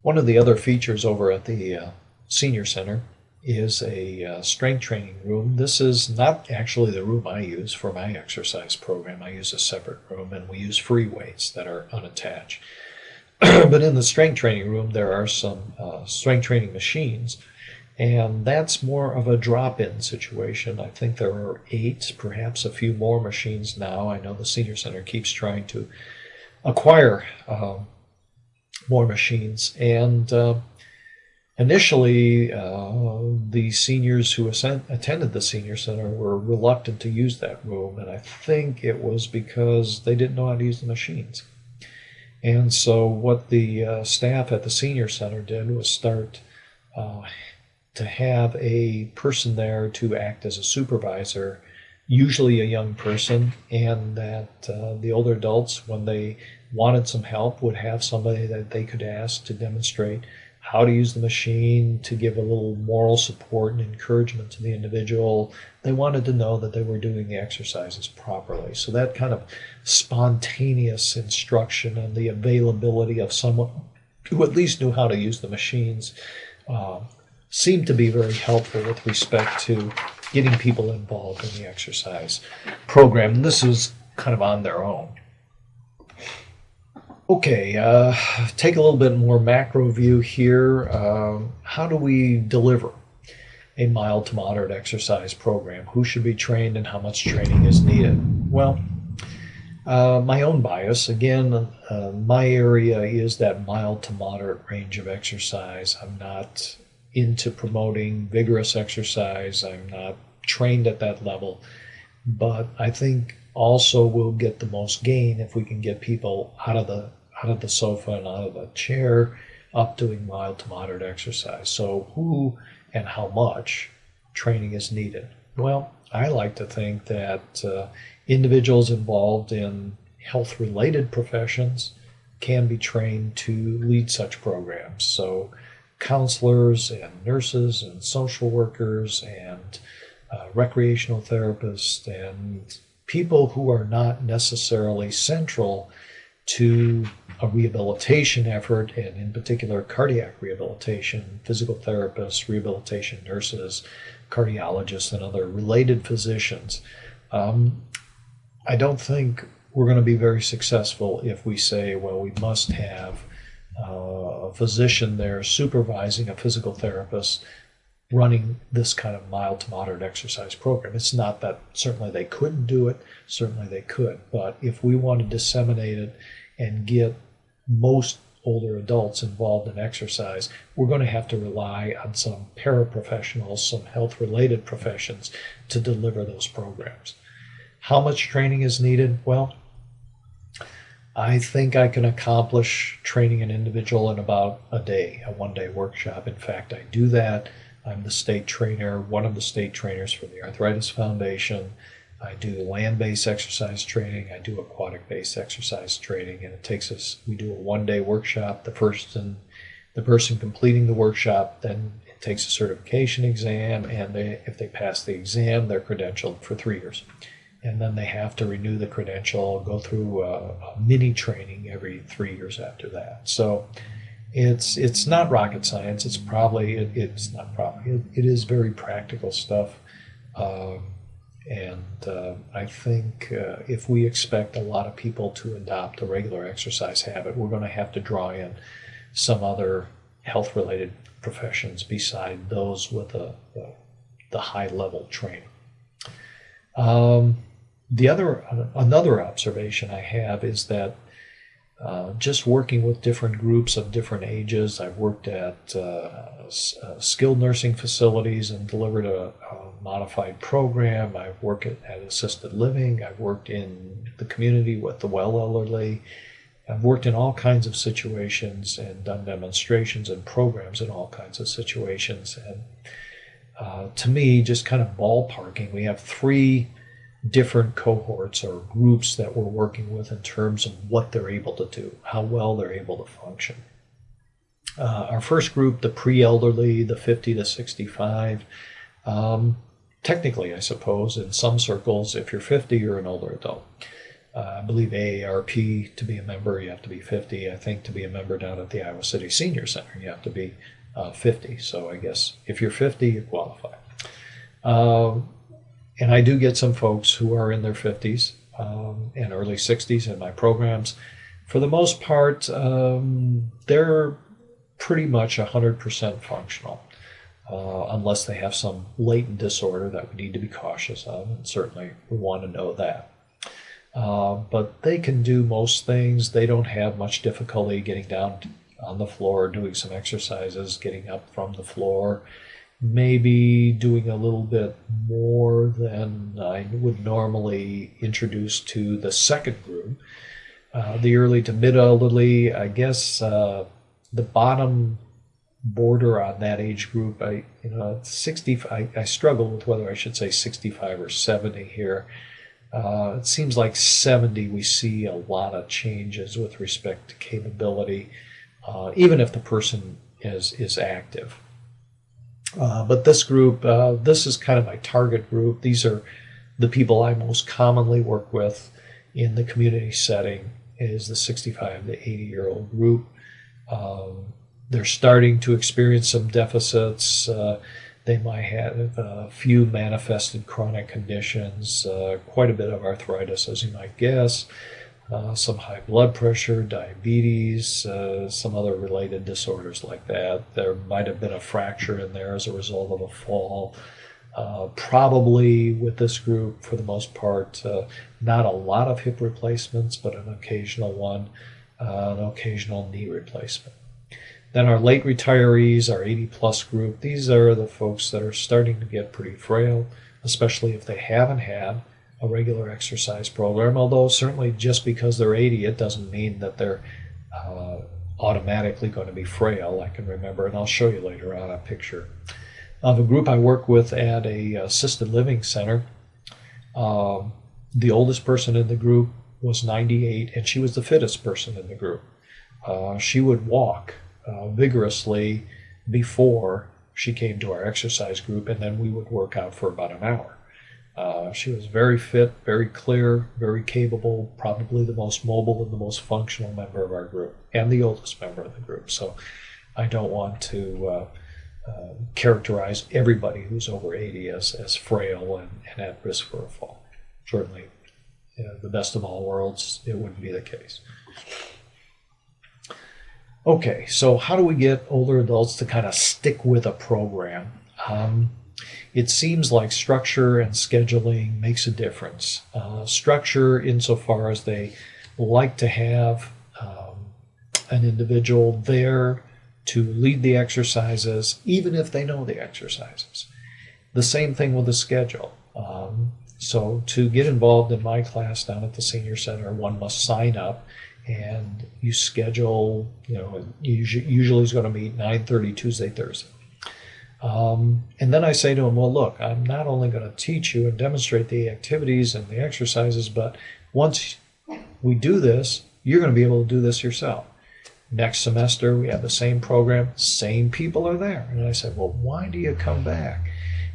One of the other features over at the Senior Center is a strength training room. This is not actually the room I use for my exercise program. I use a separate room, and we use free weights that are unattached. But in the strength training room, there are some strength training machines, and that's more of a drop-in situation. I think there are 8, perhaps a few more machines now. I know the Senior Center keeps trying to acquire more machines. And initially, the seniors who attended the Senior Center were reluctant to use that room, and I think it was because they didn't know how to use the machines. And so what the staff at the Senior Center did was start to have a person there to act as a supervisor, usually a young person, and that the older adults, when they wanted some help, would have somebody that they could ask to demonstrate how to use the machine, to give a little moral support and encouragement to the individual. They wanted to know that they were doing the exercises properly. So that kind of spontaneous instruction and the availability of someone who at least knew how to use the machines seemed to be very helpful with respect to getting people involved in the exercise program. And this was kind of on their own. Okay, take a little bit more macro view here. How do we deliver a mild to moderate exercise program? Who should be trained and how much training is needed? Well, my own bias, again, my area is that mild to moderate range of exercise. I'm not into promoting vigorous exercise. I'm not trained at that level, but I think also we'll get the most gain if we can get people out of the sofa and out of the chair up doing mild to moderate exercise. So who and how much training is needed? Well, I like to think that individuals involved in health-related professions can be trained to lead such programs. So counselors and nurses and social workers and recreational therapists and people who are not necessarily central to a rehabilitation effort, and in particular cardiac rehabilitation, physical therapists, rehabilitation nurses, cardiologists, and other related physicians. I don't think we're going to be very successful if we say, well, we must have a physician there supervising a physical therapist running this kind of mild to moderate exercise program. It's not that certainly they couldn't do it, certainly they could, but if we want to disseminate it and get most older adults involved in exercise, we're going to have to rely on some paraprofessionals, some health-related professions to deliver those programs. How much training is needed? Well, I think I can accomplish training an individual in about a day, a one-day workshop. In fact, I do that. I'm the state trainer, one of the state trainers for the Arthritis Foundation. I do land-based exercise training. I do aquatic-based exercise training, and we do a one-day workshop. The person completing the workshop then takes a certification exam, and if they pass the exam, they're credentialed for 3 years. And then they have to renew the credential, go through a mini training every 3 years after that. So It's not rocket science. It's not probably it is very practical stuff. Um, and I think if we expect a lot of people to adopt a regular exercise habit, we're going to have to draw in some other health-related professions beside those with the high-level training. Um, Another observation I have is that just working with different groups of different ages. I've worked at skilled nursing facilities and delivered a modified program. I've worked at assisted living. I've worked in the community with the well elderly. I've worked in all kinds of situations and done demonstrations and programs in all kinds of situations. And to me, just kind of ballparking, we have three different cohorts or groups that we're working with in terms of what they're able to do, how well they're able to function. Our first group, the pre-elderly, the 50 to 65, technically, I suppose, in some circles, if you're 50, you're an older adult. I believe AARP, to be a member, you have to be 50. I think to be a member down at the Iowa City Senior Center, you have to be 50. So I guess if you're 50, you qualify. And I do get some folks who are in their 50s and early 60s in my programs. For the most part, they're pretty much 100% functional, unless they have some latent disorder that we need to be cautious of, and certainly we want to know that. But they can do most things. They don't have much difficulty getting down on the floor, doing some exercises, getting up from the floor, maybe doing a little bit more than I would normally introduce to the second group. The early to mid-elderly, I guess the bottom border on that age group, 60. I struggle with whether I should say 65 or 70 here. It seems like 70 we see a lot of changes with respect to capability, even if the person is active. But this group, this is kind of my target group. These are the people I most commonly work with in the community setting, is the 65 to 80-year-old group. They're starting to experience some deficits. They might have a few manifested chronic conditions, quite a bit of arthritis, as you might guess, some high blood pressure, diabetes, some other related disorders like that. There might have been a fracture in there as a result of a fall. Probably with this group, for the most part, not a lot of hip replacements, but an occasional one, an occasional knee replacement. Then our late retirees, our 80-plus group, these are the folks that are starting to get pretty frail, especially if they haven't had a regular exercise program, although certainly just because they're 80, it doesn't mean that they're automatically going to be frail. I can remember, and I'll show you later on a picture of a group I work with at a assisted living center. The oldest person in the group was 98, and she was the fittest person in the group. She would walk vigorously before she came to our exercise group, and then we would work out for about an hour. She was very fit, very clear, very capable, probably the most mobile and the most functional member of our group, and the oldest member of the group. So I don't want to characterize everybody who's over 80 as frail and at risk for a fall. Certainly, the best of all worlds, it wouldn't be the case. Okay, so how do we get older adults to kind of stick with a program? It seems like structure and scheduling makes a difference. Structure insofar as they like to have an individual there to lead the exercises, even if they know the exercises. The same thing with the schedule. So to get involved in my class down at the Senior Center, one must sign up, and you schedule, usually is going to meet 9:30 Tuesday, Thursday. And then I say to them, well, look, I'm not only going to teach you and demonstrate the activities and the exercises, but once we do this, you're going to be able to do this yourself. Next semester, we have the same program, same people are there. And I said, well, why do you come back?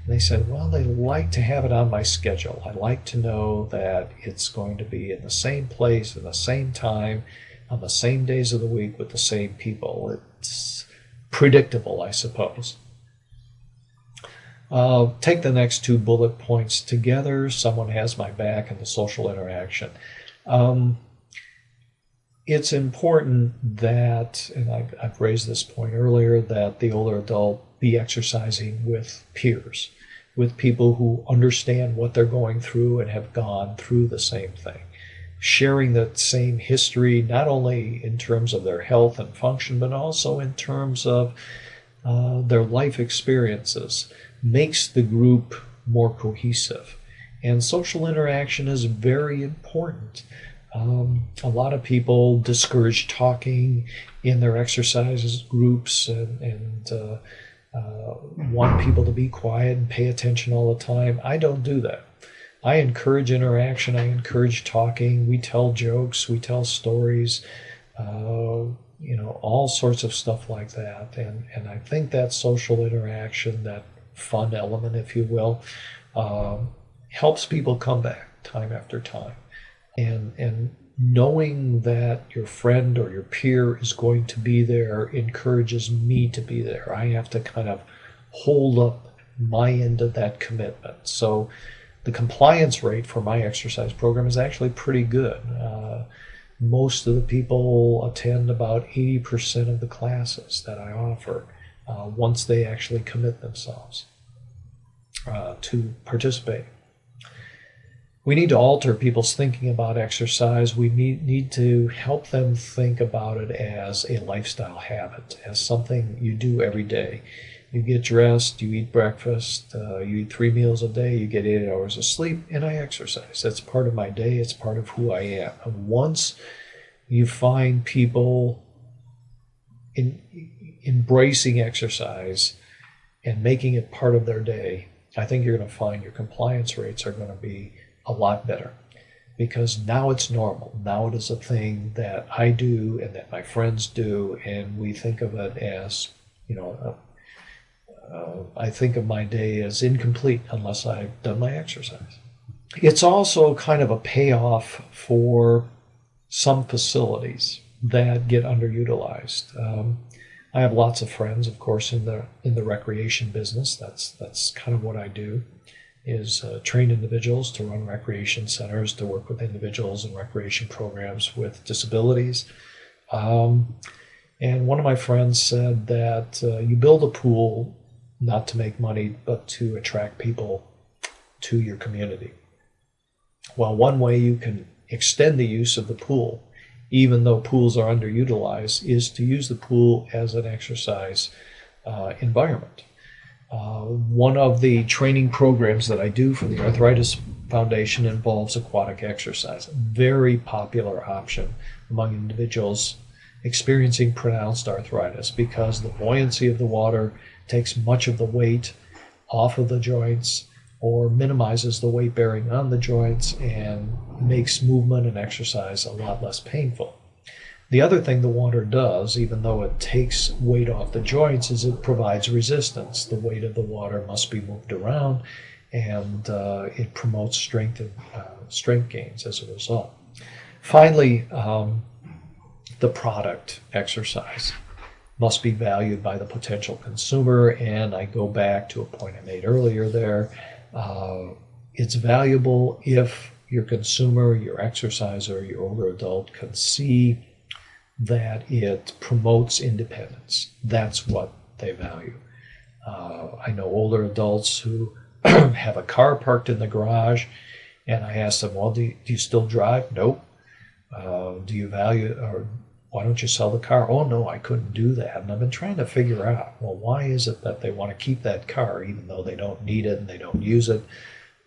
And they said, well, they like to have it on my schedule. I like to know that it's going to be in the same place, at the same time, on the same days of the week with the same people. that's predictable, I suppose. Take the next 2 bullet points together. Someone has my back in the social interaction. It's important that, and I've raised this point earlier, that the older adult be exercising with peers, with people who understand what they're going through and have gone through the same thing. Sharing the same history, not only in terms of their health and function, but also in terms of their life experiences, makes the group more cohesive. And social interaction is very important. A lot of people discourage talking in their exercises groups and want people to be quiet and pay attention all the time. I don't do that. I encourage interaction. I encourage talking. We tell jokes. We tell stories. All sorts of stuff like that. And I think that social interaction, that fun element, if you will, helps people come back time after time. And knowing that your friend or your peer is going to be there encourages me to be there. I have to kind of hold up my end of that commitment. So the compliance rate for my exercise program is actually pretty good. Most of the people attend about 80% of the classes that I offer once they actually commit themselves to participate. We need to alter people's thinking about exercise. We need to help them think about it as a lifestyle habit, as something you do every day. You get dressed, you eat breakfast, you eat 3 meals a day, you get 8 hours of sleep, and I exercise. That's part of my day. It's part of who I am. And once you find people embracing exercise and making it part of their day, I think you're going to find your compliance rates are going to be a lot better, because now it's normal. Now it is a thing that I do and that my friends do, and we think of it as, I think of my day as incomplete unless I've done my exercise. It's also kind of a payoff for some facilities that get underutilized. I have lots of friends, of course, in the recreation business. That's kind of what I do, is train individuals to run recreation centers, to work with individuals in recreation programs with disabilities. And one of my friends said that you build a pool not to make money, but to attract people to your community. Well, one way you can extend the use of the pool, even though pools are underutilized, is to use the pool as an exercise environment. One of the training programs that I do for the Arthritis Foundation involves aquatic exercise, a very popular option among individuals experiencing pronounced arthritis, because the buoyancy of the water takes much of the weight off of the joints or minimizes the weight bearing on the joints and makes movement and exercise a lot less painful. The other thing the water does, even though it takes weight off the joints, is it provides resistance. The weight of the water must be moved around, and it promotes strength and strength gains as a result. Finally, the product exercise must be valued by the potential consumer, and I go back to a point I made earlier there. It's valuable if your consumer, your exerciser, your older adult can see that it promotes independence. That's what they value. I know older adults who have a car parked in the garage, and I ask them, well, do you still drive? Nope. Do you value, or why don't you sell the car? Oh, no, I couldn't do that. And I've been trying to figure out, well, why is it that they want to keep that car even though they don't need it and they don't use it?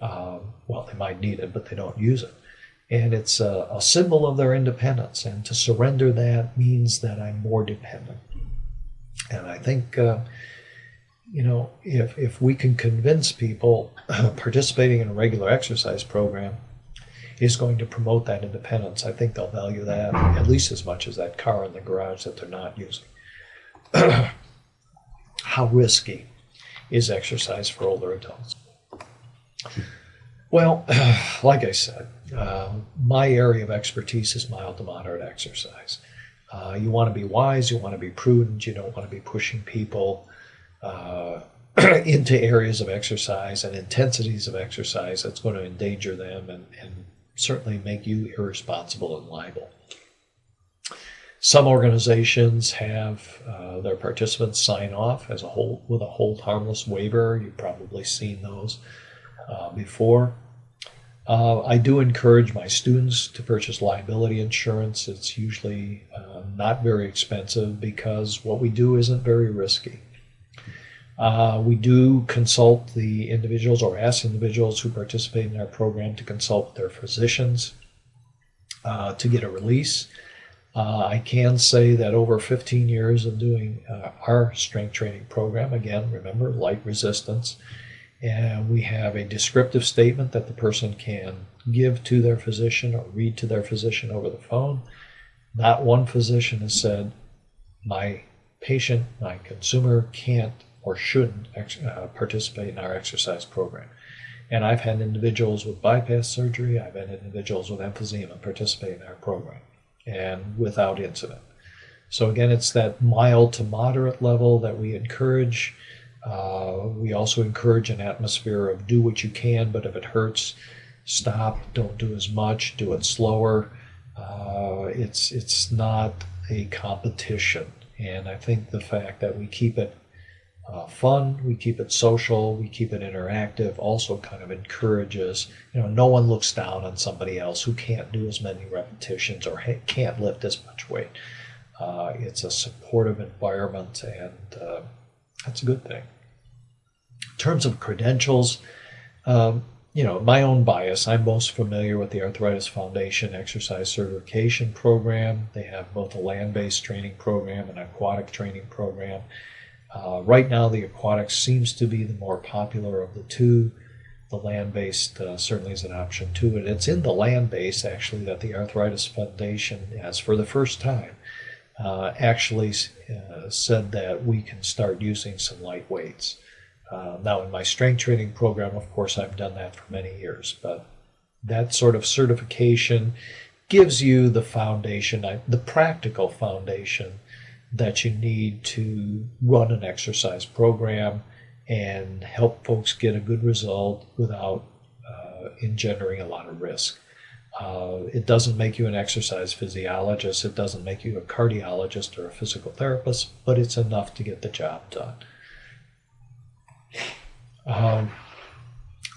Well, they might need it, but they don't use it. And it's a symbol of their independence. And to surrender that means that I'm more dependent. And I think, if we can convince people participating in a regular exercise program is going to promote that independence, I think they'll value that at least as much as that car in the garage that they're not using. How risky is exercise for older adults? Well, like I said, my area of expertise is mild to moderate exercise. You want to be wise, you want to be prudent, you don't want to be pushing people into areas of exercise and intensities of exercise that's going to endanger them and certainly make you irresponsible and liable. Some organizations have their participants sign off as a whole with a hold harmless waiver. You've probably seen those before. I do encourage my students to purchase liability insurance. It's usually not very expensive because what we do isn't very risky. We do consult the individuals or ask individuals who participate in our program to consult with their physicians to get a release. I can say that over 15 years of doing our strength training program, again, remember, light resistance, and we have a descriptive statement that the person can give to their physician or read to their physician over the phone. Not one physician has said, my patient, my consumer can't or shouldn't participate in our exercise program. And I've had individuals with bypass surgery, I've had individuals with emphysema participate in our program, and without incident. So again, it's that mild to moderate level that we encourage. We also encourage an atmosphere of do what you can, but if it hurts, stop, don't do as much, do it slower. It's not a competition. And I think the fact that we keep it fun, we keep it social, we keep it interactive also kind of encourages, no one looks down on somebody else who can't do as many repetitions or can't lift as much weight. It's a supportive environment, and that's a good thing. In terms of credentials, my own bias, I'm most familiar with the Arthritis Foundation Exercise Certification Program. They have both a land-based training program and an aquatic training program. Right now, the aquatic seems to be the more popular of the two. The land-based certainly is an option too. And it's in the land-based, actually, that the Arthritis Foundation has, for the first time, actually said that we can start using some light weights. Now, in my strength training program, of course, I've done that for many years, but that sort of certification gives you the foundation, the practical foundation that you need to run an exercise program and help folks get a good result without engendering a lot of risk. It doesn't make you an exercise physiologist, it doesn't make you a cardiologist or a physical therapist, but it's enough to get the job done.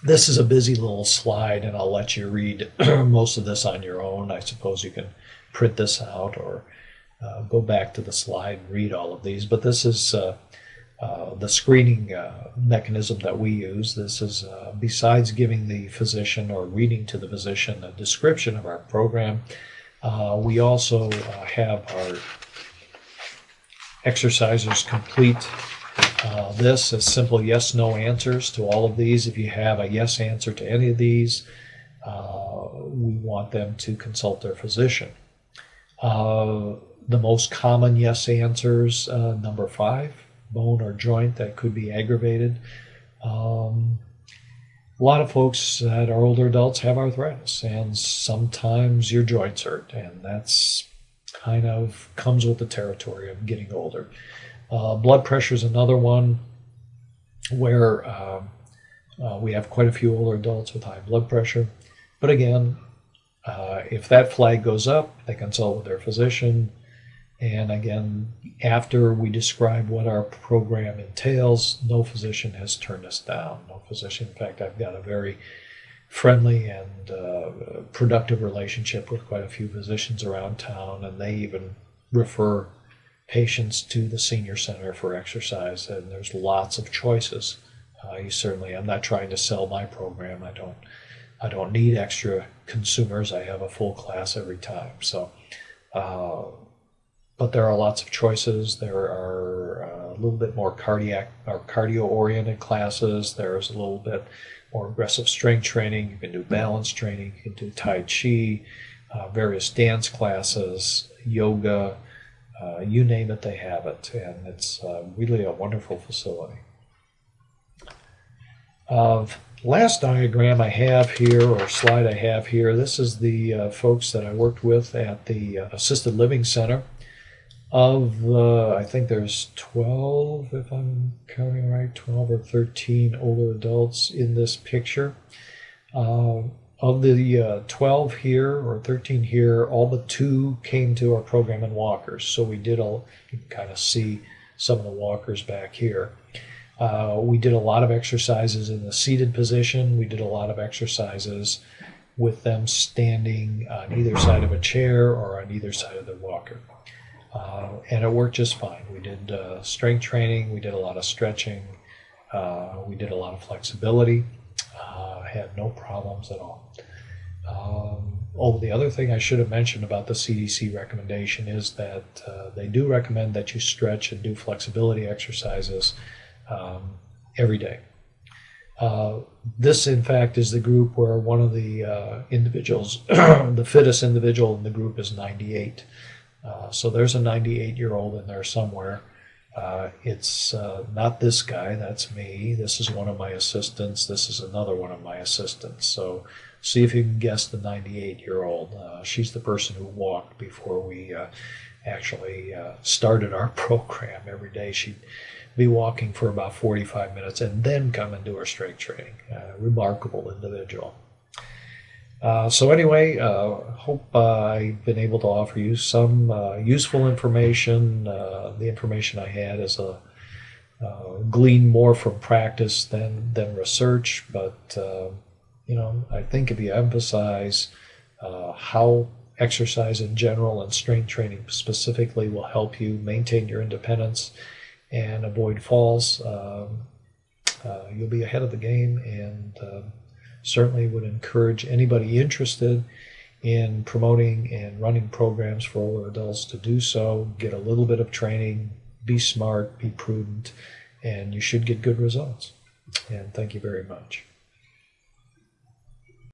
This is a busy little slide, and I'll let you read most of this on your own. I suppose you can print this out or go back to the slide and read all of these, but this is the screening mechanism that we use. This is besides giving the physician or reading to the physician a description of our program, we also have our exercisers complete this as simple yes/no answers to all of these. If you have a yes answer to any of these, we want them to consult their physician. The most common yes answers, number 5, bone or joint that could be aggravated. A lot of folks that are older adults have arthritis, and sometimes your joints hurt, and that's kind of comes with the territory of getting older. Blood pressure is another one where we have quite a few older adults with high blood pressure. But again, if that flag goes up, they consult with their physician. And again, after we describe what our program entails, no physician has turned us down. No physician. In fact, I've got a very friendly and productive relationship with quite a few physicians around town, and they even refer patients to the senior center for exercise, and there's lots of choices. I'm not trying to sell my program. I don't need extra consumers. I have a full class every time. So, but there are lots of choices. There are a little bit more cardiac or cardio-oriented classes. There's a little bit more aggressive strength training. You can do balance training. You can do Tai Chi, various dance classes, yoga. You name it, they have it, and it's really a wonderful facility. Last diagram I have here, or slide I have here, this is the folks that I worked with at the Assisted Living Center. Of the, I think there's 12, if I'm counting right, 12 or 13 older adults in this picture. Uh, of the 12 here or 13 here, all but two came to our program in walkers. So we did you can kind of see some of the walkers back here. We did a lot of exercises in the seated position. We did a lot of exercises with them standing on either side of a chair or on either side of the walker. And it worked just fine. We did strength training, we did a lot of stretching, we did a lot of flexibility, had no problems at all. The other thing I should have mentioned about the CDC recommendation is that they do recommend that you stretch and do flexibility exercises every day. This, in fact, is the group where one of the individuals, the fittest individual in the group is 98. So there's a 98-year-old in there somewhere. It's not this guy, that's me. This is one of my assistants. This is another one of my assistants. So see if you can guess the 98-year-old. She's the person who walked before we actually started our program. Every day she'd be walking for about 45 minutes and then come and do her strength training. Remarkable individual. So anyway, hope I've been able to offer you some useful information. The information I had is gleaned more from practice than research, but I think if you emphasize how exercise in general and strength training specifically will help you maintain your independence and avoid falls, you'll be ahead of the game, and certainly would encourage anybody interested in promoting and running programs for older adults to do so. Get a little bit of training, be smart, be prudent, and you should get good results. And thank you very much.